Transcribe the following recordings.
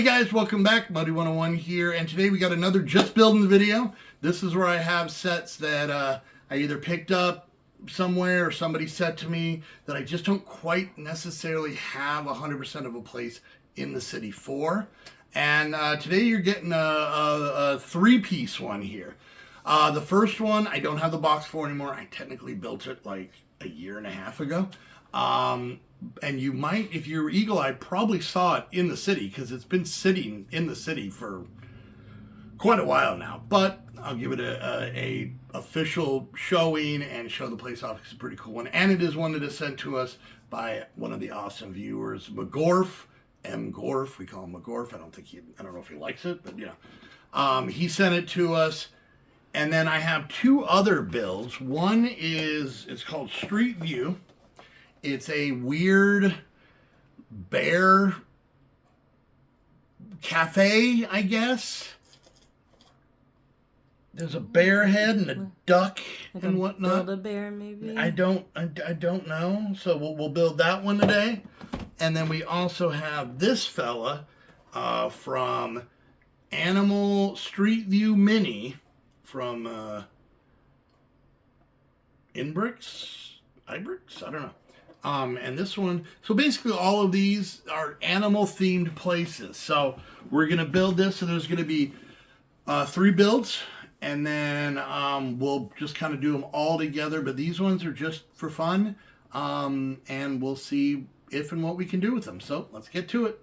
Hey guys, welcome back. Muddy 101 here, and today we got another just building video. This is where I have sets that I either picked up somewhere or somebody said to me that I just don't quite necessarily have 100% of a place in the city for. And today you're getting a three-piece one here. The first one I don't have the box for anymore. I technically built it like a year and a half ago. And you might, if you're eagle-eyed, probably saw it in the city because it's been sitting in the city for quite a while now. But I'll give it a official showing and show the place off. It's a pretty cool one, and it is one that is sent to us by one of the awesome viewers, McGorf. M. Gorf, we call him McGorf. I don't know if he likes it, but yeah. He sent it to us, and then I have two other builds. One is, it's called Street View. It's a weird bear cafe, I guess. There's a bear head and a duck like and whatnot. Build a bear, maybe. I don't know. So we'll build that one today, and then we also have this fella from Animal Street View Mini from Ibrix, I don't know. And this one, so basically all of these are animal themed places. So we're going to build this, so there's going to be 3 builds, and then we'll just kind of do them all together. But these ones are just for fun, and we'll see if and what we can do with them. So let's get to it.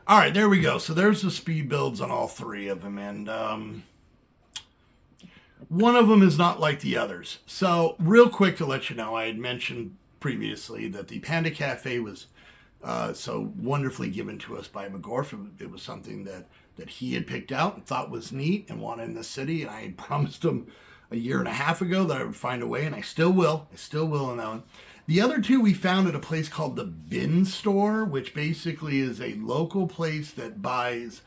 All right, there we go. So there's the speed builds on all three of them, and one of them is not like the others. So real quick to let you know, I had mentioned previously that the Panda Cafe was so wonderfully given to us by McGorf. It was something that he had picked out and thought was neat and wanted in the city, and I had promised him a year and a half ago that I would find a way, and I still will. I still will on that one. The other two we found at a place called the Bin Store, which basically is a local place that buys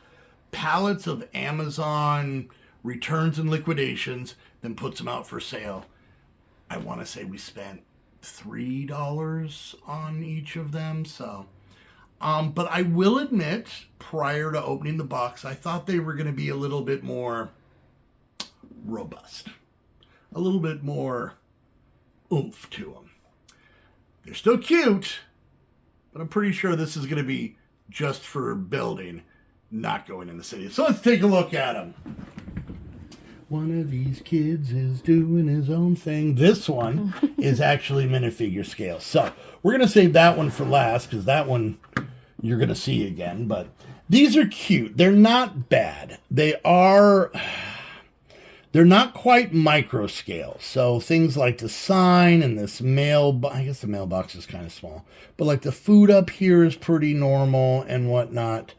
pallets of Amazon returns and liquidations, then puts them out for sale. I want to say we spent $3 on each of them. So, but I will admit, prior to opening the box, I thought they were going to be a little bit more robust, a little bit more oomph to them. They're still cute, but I'm pretty sure this is going to be just for building, not going in the city. So let's take a look at them. One of these kids is doing his own thing. This one is actually minifigure scale. So we're going to save that one for last because that one you're going to see again. But these are cute. They're not bad. They're not quite micro scale. So things like the sign and this I guess the mailbox is kind of small. But like the food up here is pretty normal and whatnot.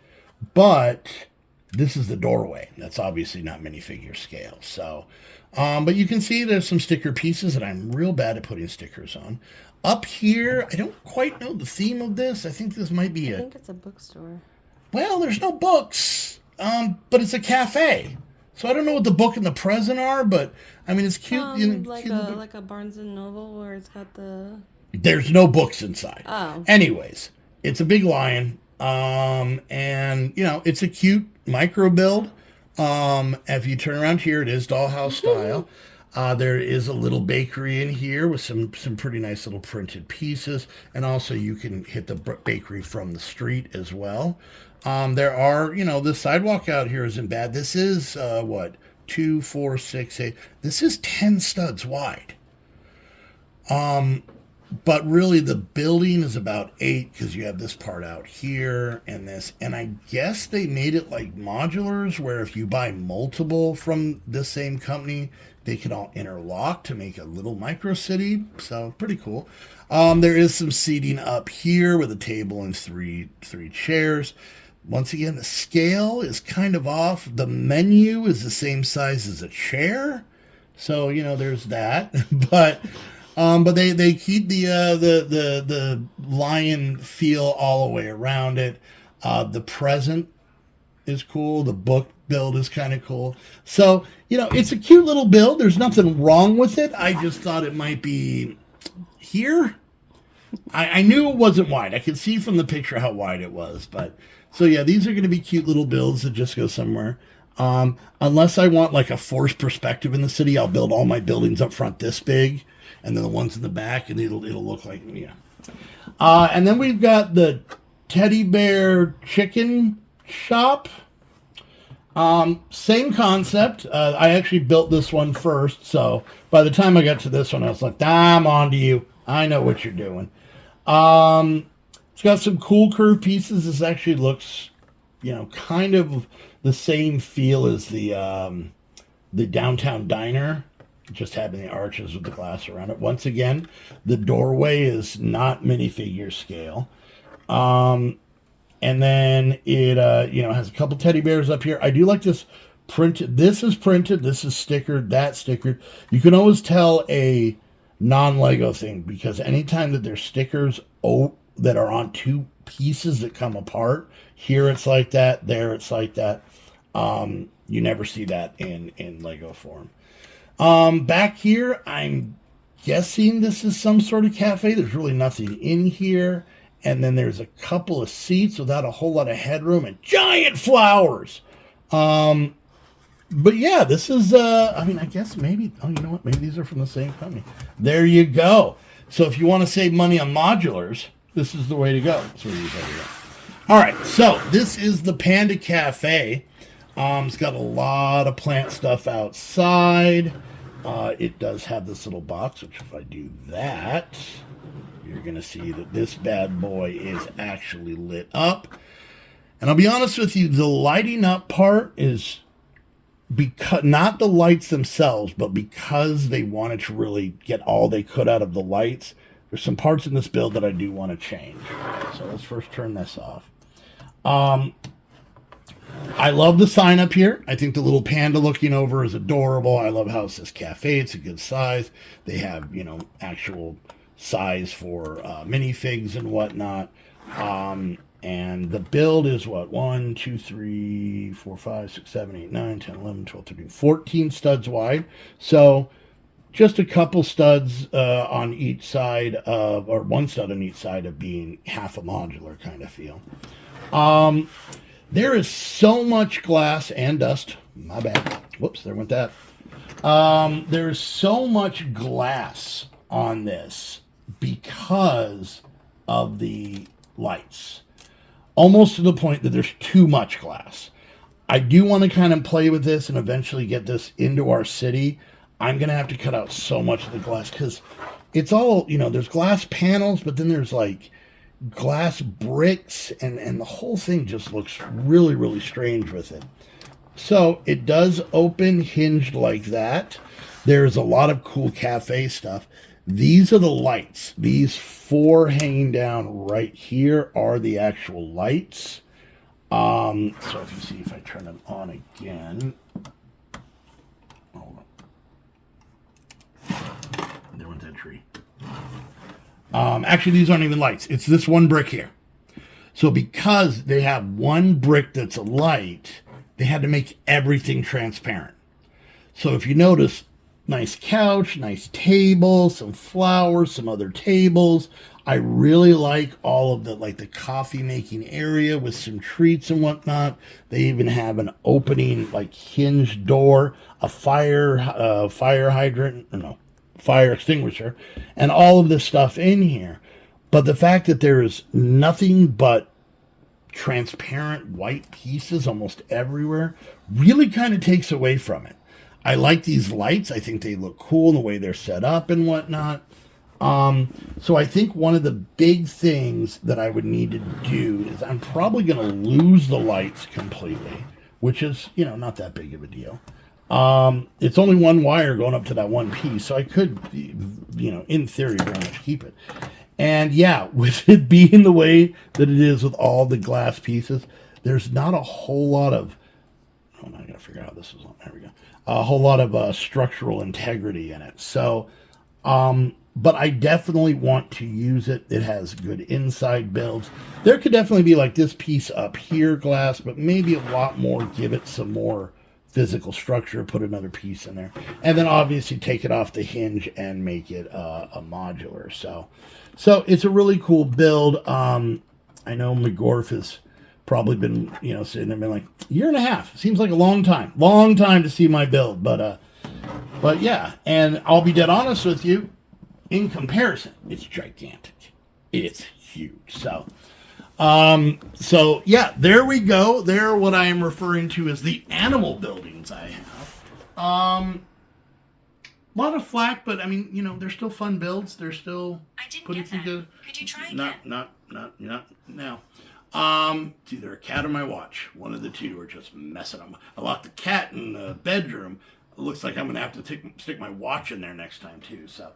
But this is the doorway. That's obviously not minifigure scale. So, but you can see there's some sticker pieces, and I'm real bad at putting stickers on. Up here, I don't quite know the theme of this. I think this might be I think it's a bookstore. Well, there's no books, but it's a cafe. So I don't know what the book and the present are, but I mean it's cute. Like a Barnes and Noble where it's got the. There's no books inside. Oh. Anyways, it's a big lion, and it's a cute micro build. If you turn around here, it is dollhouse style. There is a little bakery in here with some pretty nice little printed pieces, and also you can hit the bakery from the street as well. There are, the sidewalk out here isn't bad. This is, 2, 4, 6, 8. This is 10 studs wide. But really the building is about 8 because you have this part out here and this. And I guess they made it like modulars where if you buy multiple from the same company, they can all interlock to make a little micro city. So pretty cool. There is some seating up here with a table and three chairs. Once again, the scale is kind of off. The menu is the same size as a chair. So, there's that. But they keep the lion feel all the way around it. The present is cool. The book build is kind of cool. So, it's a cute little build. There's nothing wrong with it. I just thought it might be here. I knew it wasn't wide. I could see from the picture how wide it was. But so, yeah, these are going to be cute little builds that just go somewhere. Unless I want like a forced perspective in the city, I'll build all my buildings up front this big. And then the ones in the back, and it'll look like, And then we've got the teddy bear chicken shop. Same concept. I actually built this one first, so by the time I got to this one, I was like, I'm on to you. I know what you're doing. It's got some cool curved pieces. This actually looks, kind of the same feel as the downtown diner. Just having the arches with the glass around it. Once again, the doorway is not minifigure scale. And then it, has a couple teddy bears up here. I do like this printed. This is printed. This is stickered. That's stickered. You can always tell a non-Lego thing because anytime that there's stickers that are on two pieces that come apart, here it's like that, there it's like that. You never see that in Lego form. Back here, I'm guessing this is some sort of cafe. There's really nothing in here. And then there's a couple of seats without a whole lot of headroom and giant flowers. But yeah, this is, I guess maybe, you know what? Maybe these are from the same company. There you go. So if you want to save money on modulars, this is the way to go. All right. So this is the Panda Cafe. It's got a lot of plant stuff outside. It does have this little box, which if I do that, you're going to see that this bad boy is actually lit up. And I'll be honest with you, the lighting up part is because not the lights themselves, but because they wanted to really get all they could out of the lights. There's some parts in this build that I do want to change. So let's first turn this off. I love the sign up here. I think the little panda looking over is adorable. I love how it says cafe. It's a good size. They have, you know, actual size for minifigs and whatnot. And the build is what? 1, 2, 3, 4, 5, 6, 7, 8, 9, 10, 11, 12, 13, 14 studs wide. So just a couple studs on each side of, or one stud on each side of being half a modular kind of feel. There is so much glass and dust. My bad. Whoops, there went that. There is so much glass on this because of the lights. Almost to the point that there's too much glass. I do want to kind of play with this and eventually get this into our city. I'm going to have to cut out so much of the glass because it's all, you know, there's glass panels, but then there's like glass bricks and the whole thing just looks really, really strange with it. So it does open hinged like that. There's a lot of cool cafe stuff. These are the lights. These 4 hanging down right here are the actual lights. So if you see, if I turn them on again, hold on. There went that tree. Actually, these aren't even lights. It's this one brick here. So because they have one brick that's a light, they had to make everything transparent. So if you notice, nice couch, nice table, some flowers, some other tables. I really like all of the, like the coffee making area with some treats and whatnot. They even have an opening, like hinged door, a fire hydrant, no, fire extinguisher, and all of this stuff in here. But the fact that there is nothing but transparent white pieces almost everywhere really kind of takes away from it. I like these lights. I think they look cool in the way they're set up and whatnot. So I think one of the big things that I would need to do is I'm probably going to lose the lights completely, which is, you know, not that big of a deal. It's only one wire going up to that one piece, so I could, you know, in theory, very much keep it. And yeah, with it being the way that it is with all the glass pieces, there's not a whole lot of, oh, now I gotta figure out how this is on, there we go. A whole lot of structural integrity in it. So, but I definitely want to use it. It has good inside builds. There could definitely be like this piece up here, glass, but maybe a lot more, give it some more physical structure, put another piece in there. And then obviously take it off the hinge and make it a modular. So it's a really cool build. I know McGorf has probably been, you know, sitting there been like, year and a half. Seems like a long time to see my build. But yeah, and I'll be dead honest with you, in comparison, it's gigantic. It's huge. So yeah, there we go. There, what I am referring to as the animal buildings I have. A lot of flack, but I mean, you know, they're still fun builds. They're still putting together. Could you try again? Not now. It's either a cat or my watch. One of the two are just messing up. I locked the cat in the bedroom. It looks like I'm going to have to stick my watch in there next time too. So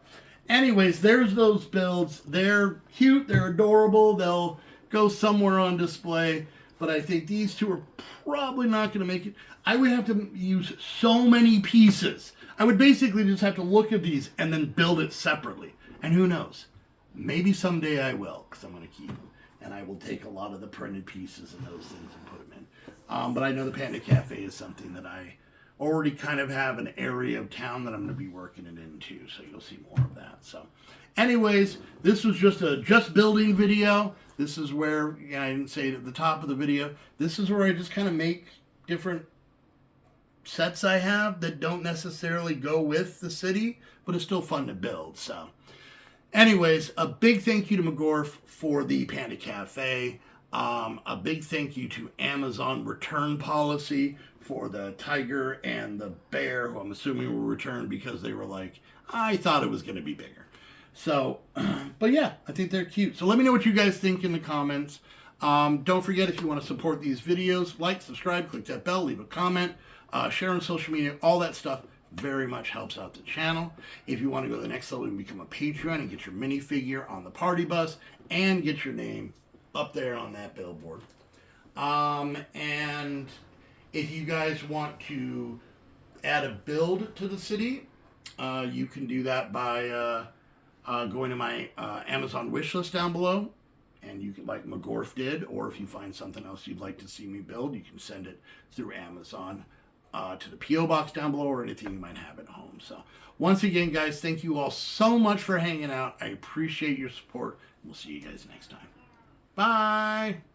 anyways, there's those builds. They're cute. They're adorable. They'll go somewhere on display. But I think these two are probably not going to make it. I would have to use so many pieces. I would basically just have to look at these and then build it separately. And who knows? Maybe someday I will, because I'm going to keep them. And I will take a lot of the printed pieces and those things and put them in. But I know the Panda Cafe is something that I already kind of have an area of town that I'm going to be working it into. So you'll see more of that. So anyways, this was just a just building video. This is where, I didn't say it at the top of the video, this is where I just kind of make different sets I have that don't necessarily go with the city, but it's still fun to build. So anyways, a big thank you to McGorf for the Panda Cafe. A big thank you to Amazon return policy for the tiger and the bear, who I'm assuming will return because they were like, I thought it was going to be bigger. So, but yeah, I think they're cute. So let me know what you guys think in the comments. Don't forget, if you want to support these videos, like, subscribe, click that bell, leave a comment, share on social media, all that stuff very much helps out the channel. If you want to go to the next level and become a Patreon and get your minifigure on the party bus and get your name up there on that billboard. And if you guys want to add a build to the city, you can do that by going to my Amazon wish list down below, and you can, like McGorf did, or if you find something else you'd like to see me build, you can send it through Amazon to the P.O. box down below, or anything you might have at home. So once again, guys, thank you all so much for hanging out. I appreciate your support. We'll see you guys next time. Bye.